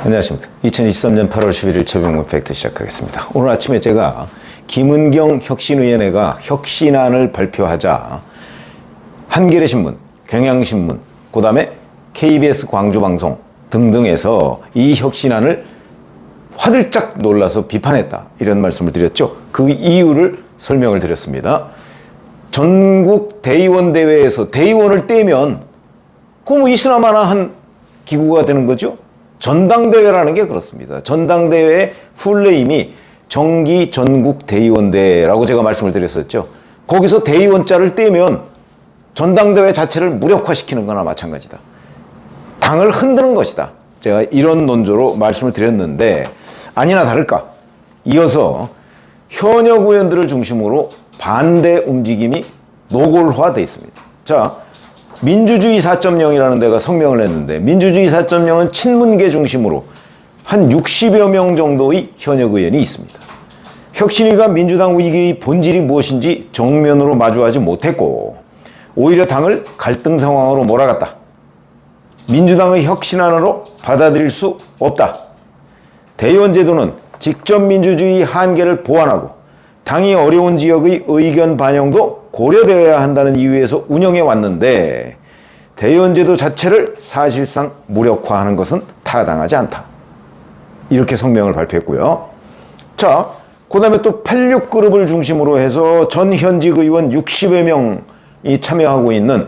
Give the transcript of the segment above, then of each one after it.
안녕하십니까. 2023년 8월 11일 최병문 팩트 시작하겠습니다. 오늘 아침에 제가 김은경 혁신위원회가 혁신안을 발표하자 한겨레신문, 경향신문, 그 다음에 KBS 광주방송 등등에서 이 혁신안을 화들짝 놀라서 비판했다, 이런 말씀을 드렸죠. 그 이유를 설명을 드렸습니다. 전국 대의원 대회에서 대의원을 떼면 그럼 이스라마나한 기구가 되는 거죠. 전당대회라는 게 그렇습니다. 전당대회의 풀네임이 정기 전국 대의원대회라고 제가 말씀을 드렸었죠. 거기서 대의원자를 떼면 전당대회 자체를 무력화시키는 거나 마찬가지다. 당을 흔드는 것이다. 제가 이런 논조로 말씀을 드렸는데 아니나 다를까 이어서 현역 의원들을 중심으로 반대 움직임이 노골화되어 있습니다. 자, 민주주의 4.0이라는 데가 성명을 했는데 민주주의 4.0은 친문계 중심으로 한 60여 명 정도의 현역 의원이 있습니다. 혁신위가 민주당 위기의 본질이 무엇인지 정면으로 마주하지 못했고 오히려 당을 갈등 상황으로 몰아갔다. 민주당의 혁신안으로 받아들일 수 없다. 대의원 제도는 직접 민주주의 한계를 보완하고 당이 어려운 지역의 의견 반영도 고려되어야 한다는 이유에서 운영해 왔는데 대의원 제도 자체를 사실상 무력화하는 것은 타당하지 않다. 이렇게 성명을 발표했고요. 자, 그 다음에 또 86그룹을 중심으로 해서 전 현직 의원 60여 명이 참여하고 있는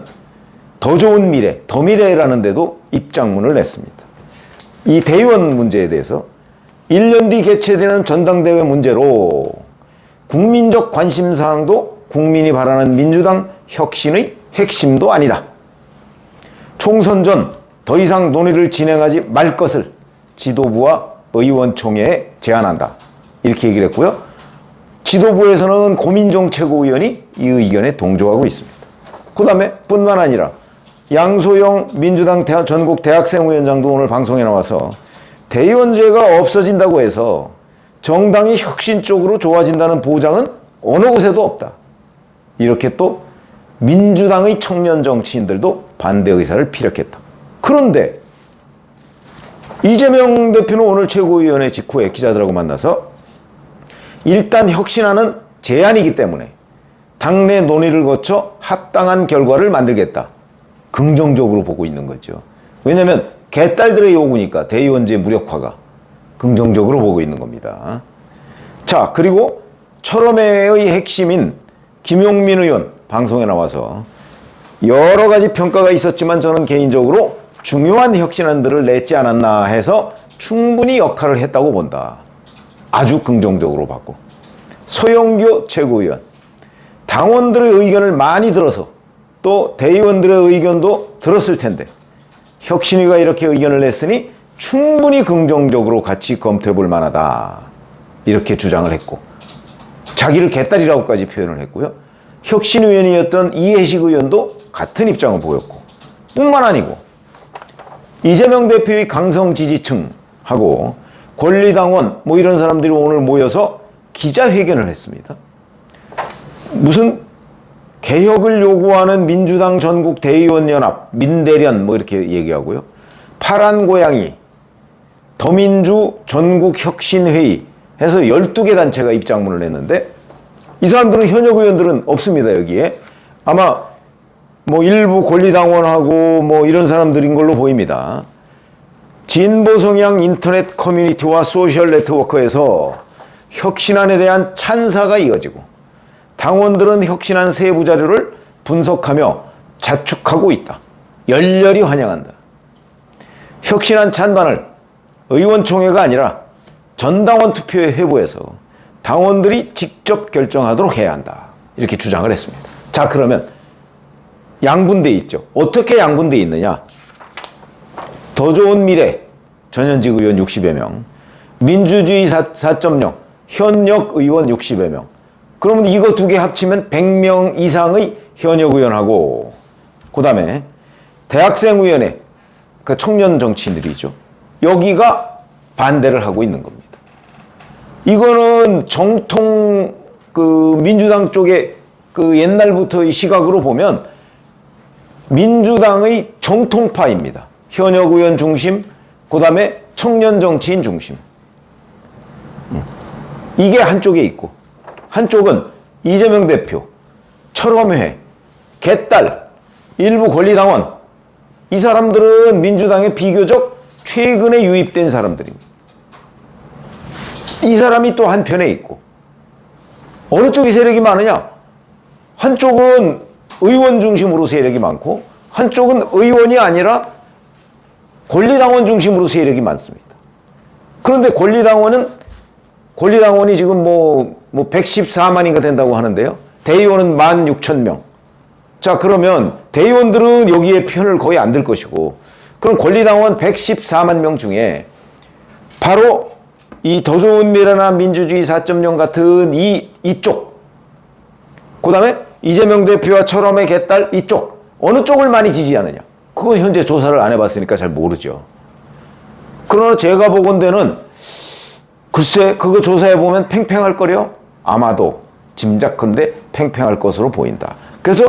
더 좋은 미래, 더 미래라는 데도 입장문을 냈습니다. 이 대의원 문제에 대해서 1년 뒤 개최되는 전당대회 문제로 국민적 관심사항도 국민이 바라는 민주당 혁신의 핵심도 아니다. 총선 전 더 이상 논의를 진행하지 말 것을 지도부와 의원총회에 제안한다. 이렇게 얘기를 했고요. 지도부에서는 고민정 최고위원이 이 의견에 동조하고 있습니다. 그 다음에 뿐만 아니라 양소영 민주당 전국 대학생위원장도 오늘 방송에 나와서 대의원제가 없어진다고 해서 정당이 혁신적으로 좋아진다는 보장은 어느 곳에도 없다. 이렇게 또 민주당의 청년 정치인들도 반대 의사를 피력했다. 그런데 이재명 대표는 오늘 최고위원회 직후에 기자들하고 만나서 일단 혁신안은 제안이기 때문에 당내 논의를 거쳐 합당한 결과를 만들겠다. 긍정적으로 보고 있는 거죠. 왜냐하면 개딸들의 요구니까 대의원제 무력화가 긍정적으로 보고 있는 겁니다. 자, 그리고 철험회의 핵심인 김용민 의원 방송에 나와서 여러 가지 평가가 있었지만 저는 개인적으로 중요한 혁신안들을 냈지 않았나 해서 충분히 역할을 했다고 본다. 아주 긍정적으로 봤고, 소영교 최고위원 당원들의 의견을 많이 들어서 또 대의원들의 의견도 들었을 텐데 혁신위가 이렇게 의견을 냈으니 충분히 긍정적으로 같이 검토해 볼 만하다. 이렇게 주장을 했고 자기를 개딸이라고까지 표현을 했고요. 혁신위원이었던 이해식 의원도 같은 입장을 보였고 뿐만 아니고 이재명 대표의 강성 지지층하고 권리당원 뭐 이런 사람들이 오늘 모여서 기자회견을 했습니다. 무슨 개혁을 요구하는 민주당 전국 대의원연합, 민대련 뭐 이렇게 얘기하고요. 파란 고양이, 더민주 전국혁신회의 해서 12개 단체가 입장문을 냈는데 이 사람들은 현역 의원들은 없습니다. 여기에 아마 뭐 일부 권리당원하고 뭐 이런 사람들인 걸로 보입니다. 진보 성향 인터넷 커뮤니티와 소셜 네트워크에서 혁신안에 대한 찬사가 이어지고 당원들은 혁신안 세부 자료를 분석하며 자축하고 있다. 열렬히 환영한다. 혁신안 찬반을 의원총회가 아니라 전당원 투표에 회부해서 당원들이 직접 결정하도록 해야 한다. 이렇게 주장을 했습니다. 자, 그러면 양분돼 있죠. 어떻게 양분돼 있느냐? 더 좋은 미래 전현직 의원 60여 명, 민주주의 4.0 현역 의원 60여 명. 그러면 이거 두 개 합치면 100명 이상의 현역 의원하고 그 다음에 대학생위원회, 그 청년 정치인들이죠. 여기가 반대를 하고 있는 겁니다. 이거는 정통 그 민주당 쪽의 그 옛날부터의 시각으로 보면 민주당의 정통파입니다. 현역 의원 중심, 그 다음에 청년 정치인 중심. 이게 한쪽에 있고, 한쪽은 이재명 대표, 철험회, 개딸, 일부 권리당원, 이 사람들은 민주당에 비교적 최근에 유입된 사람들입니다. 이 사람이 또 한편에 있고, 어느 쪽이 세력이 많으냐? 한쪽은 의원 중심으로 세력이 많고, 한쪽은 의원이 아니라 권리당원 중심으로 세력이 많습니다. 그런데 권리당원이 지금 뭐 114만인가 된다고 하는데요. 대의원은 16,000명. 자, 그러면 대의원들은 여기에 편을 거의 안 들 것이고, 그럼 권리당원 114만 명 중에 바로 이 더 좋은 미래나 민주주의 4.0 같은 이쪽, 그 다음에 이재명 대표와 철험의 개딸 이쪽, 어느 쪽을 많이 지지하느냐? 그건 현재 조사를 안 해봤으니까 잘 모르죠. 그러나 제가 보건대는 글쎄 그거 조사해보면 팽팽할 거려? 아마도 짐작컨대 팽팽할 것으로 보인다. 그래서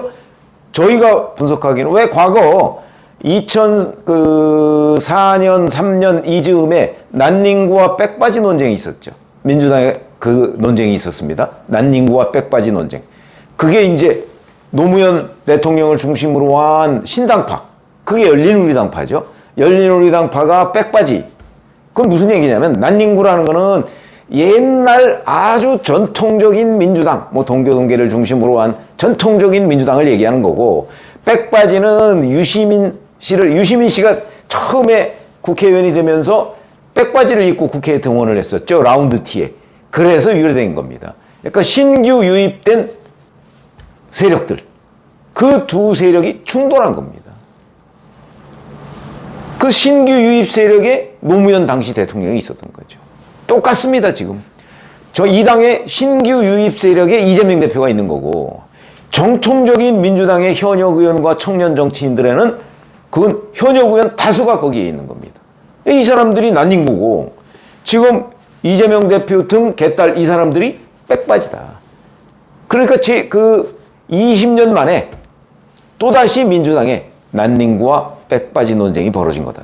저희가 분석하기는 왜 과거 2004년, 3년 이즈음에 난닝구와 백바지 논쟁이 있었죠. 민주당에 그 논쟁이 있었습니다. 난닝구와 백바지 논쟁. 그게 이제 노무현 대통령을 중심으로 한 신당파. 그게 열린우리당파죠. 열린우리당파가 백바지. 그건 무슨 얘기냐면 난닝구라는 거는 옛날 아주 전통적인 민주당, 뭐 동교동계를 중심으로 한 전통적인 민주당을 얘기하는 거고, 백바지는 유시민 씨가 처음에 국회의원이 되면서 백바지를 입고 국회에 등원을 했었죠. 라운드 티에. 그래서 유래된 겁니다. 그러니까 신규 유입된 세력들, 그 두 세력이 충돌한 겁니다. 그 신규 유입 세력에 노무현 당시 대통령이 있었던 거죠. 똑같습니다, 지금. 저 이 당의 신규 유입 세력에 이재명 대표가 있는 거고, 정통적인 민주당의 현역 의원과 청년 정치인들에는 그건 현역 의원 다수가 거기에 있는 겁니다. 이 사람들이 난닝구고, 지금 이재명 대표 등 개딸 이 사람들이 백바지다. 그러니까 20년 만에 또다시 민주당에 난닝구와 백바지 논쟁이 벌어진 거다.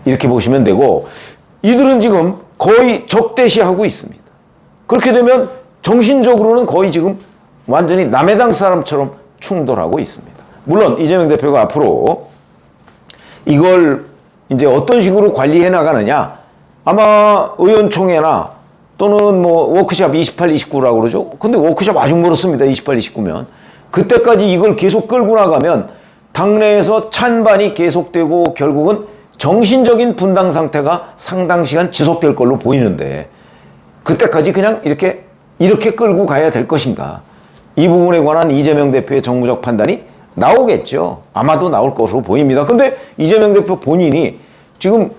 이렇게 보시면 되고, 이들은 지금 거의 적대시하고 있습니다. 그렇게 되면 정신적으로는 거의 지금 완전히 남의 당 사람처럼 충돌하고 있습니다. 물론 이재명 대표가 앞으로 이걸 이제 어떤 식으로 관리해 나가느냐, 아마 의원총회나 또는 뭐 워크숍 28, 29라고 그러죠. 근데 워크숍 아주 멀었습니다. 28, 29면. 그때까지 이걸 계속 끌고 나가면 당내에서 찬반이 계속되고 결국은 정신적인 분당 상태가 상당 시간 지속될 걸로 보이는데, 그때까지 그냥 이렇게 끌고 가야 될 것인가. 이 부분에 관한 이재명 대표의 정무적 판단이 나오겠죠. 아마도 나올 것으로 보입니다. 근데 이재명 대표 본인이 지금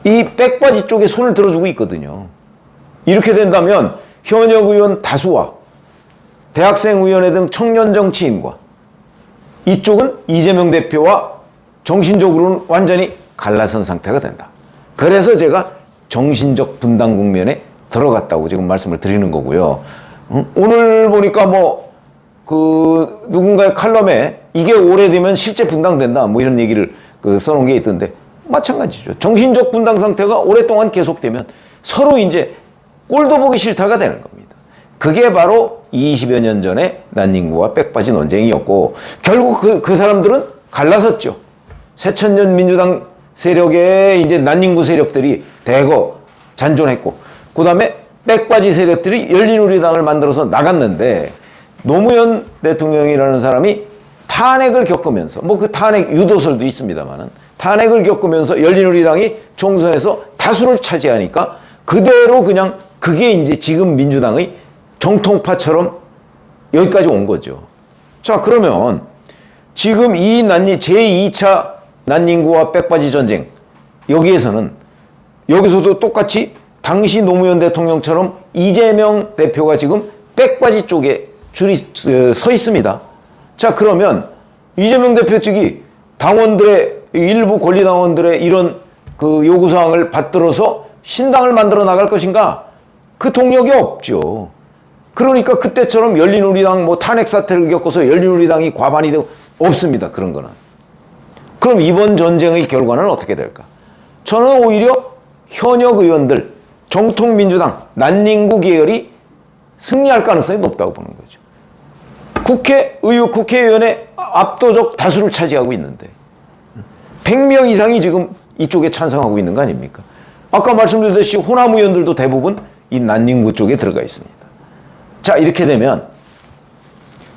이 백바지 쪽에 손을 들어주고 있거든요. 이렇게 된다면 현역 의원 다수와 대학생위원회 등 청년 정치인과 이쪽은 이재명 대표와 정신적으로는 완전히 갈라선 상태가 된다. 그래서 제가 정신적 분당 국면에 들어갔다고 지금 말씀을 드리는 거고요. 오늘 보니까 누군가의 칼럼에 이게 오래되면 실제 분당된다, 뭐 이런 얘기를 써놓은 게 있던데, 마찬가지죠. 정신적 분당 상태가 오랫동안 계속되면 서로 이제 꼴도 보기 싫다가 되는 겁니다. 그게 바로 20여 년 전에 난닝구와 백바지 논쟁이었고, 결국 그 사람들은 갈라섰죠. 새천년 민주당 세력에 이제 난닝구 세력들이 대거 잔존했고, 그 다음에 백바지 세력들이 열린우리당을 만들어서 나갔는데, 노무현 대통령이라는 사람이 탄핵을 겪으면서, 뭐 그 탄핵 유도설도 있습니다만은, 탄핵을 겪으면서 열린우리당이 총선에서 다수를 차지하니까 그대로 그냥 그게 이제 지금 민주당의 정통파처럼 여기까지 온 거죠. 자, 그러면 지금 이 제2차 난닝구와 백바지 전쟁, 여기서도 똑같이 당시 노무현 대통령처럼 이재명 대표가 지금 백바지 쪽에 줄이 서 있습니다. 자, 그러면 이재명 대표 측이 일부 권리당원들의 이런 요구사항을 받들어서 신당을 만들어 나갈 것인가? 그 동력이 없죠. 그러니까 그때처럼 열린우리당 탄핵 사태를 겪어서 열린우리당이 과반이 되고 없습니다. 그런 거는. 그럼 이번 전쟁의 결과는 어떻게 될까? 저는 오히려 현역 의원들, 정통민주당, 난닝구 계열이 승리할 가능성이 높다고 보는 거죠. 국회의원의 압도적 다수를 차지하고 있는데 100명 이상이 지금 이쪽에 찬성하고 있는 거 아닙니까? 아까 말씀드렸듯이 호남 의원들도 대부분 이 난닝구 쪽에 들어가 있습니다. 자, 이렇게 되면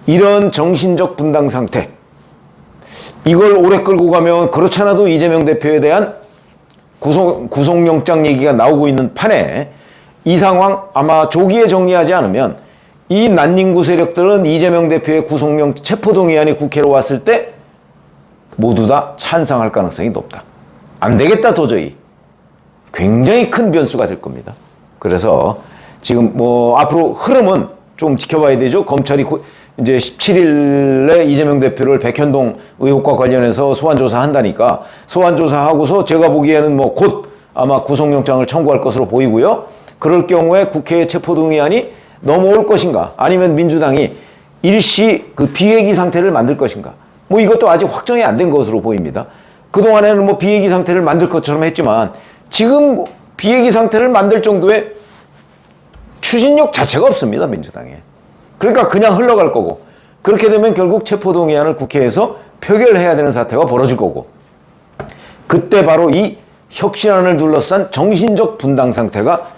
이런 정신적 분당 상태, 이걸 오래 끌고 가면 그렇지 않아도 이재명 대표에 대한 구속영장 얘기가 나오고 있는 판에 이 상황 아마 조기에 정리하지 않으면 이 난닝구 세력들은 이재명 대표의 체포동의안이 국회로 왔을 때 모두 다 찬성할 가능성이 높다. 안 되겠다 도저히. 굉장히 큰 변수가 될 겁니다. 그래서 지금 뭐 앞으로 흐름은 좀 지켜봐야 되죠. 검찰이 이제 17일에 이재명 대표를 백현동 의혹과 관련해서 소환조사한다니까 소환조사하고서 제가 보기에는 뭐 곧 아마 구속영장을 청구할 것으로 보이고요. 그럴 경우에 국회의 체포동의안이 넘어올 것인가 아니면 민주당이 일시 그 비회기 상태를 만들 것인가 뭐 이것도 아직 확정이 안 된 것으로 보입니다. 그동안에는 뭐 비회기 상태를 만들 것처럼 했지만 지금 비회기 상태를 만들 정도의 추진력 자체가 없습니다. 민주당에. 그러니까 그냥 흘러갈 거고 그렇게 되면 결국 체포동의안을 국회에서 표결해야 되는 사태가 벌어질 거고 그때 바로 이 혁신안을 둘러싼 정신적 분당 상태가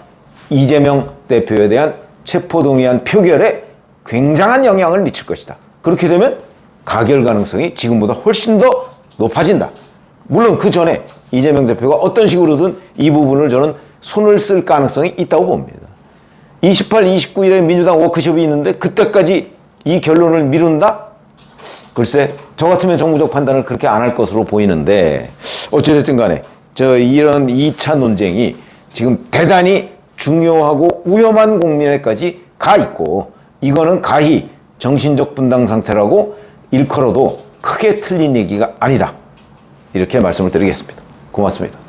이재명 대표에 대한 체포동의안 표결에 굉장한 영향을 미칠 것이다. 그렇게 되면 가결 가능성이 지금보다 훨씬 더 높아진다. 물론 그 전에 이재명 대표가 어떤 식으로든 이 부분을 저는 손을 쓸 가능성이 있다고 봅니다. 28, 29일에 민주당 워크숍이 있는데 그때까지 이 결론을 미룬다? 글쎄, 저 같으면 정무적 판단을 그렇게 안 할 것으로 보이는데 어찌됐든 간에 이런 2차 논쟁이 지금 대단히 중요하고 위험한 국면에까지 가 있고 이거는 가히 정신적 분당 상태라고 일컬어도 크게 틀린 얘기가 아니다. 이렇게 말씀을 드리겠습니다. 고맙습니다.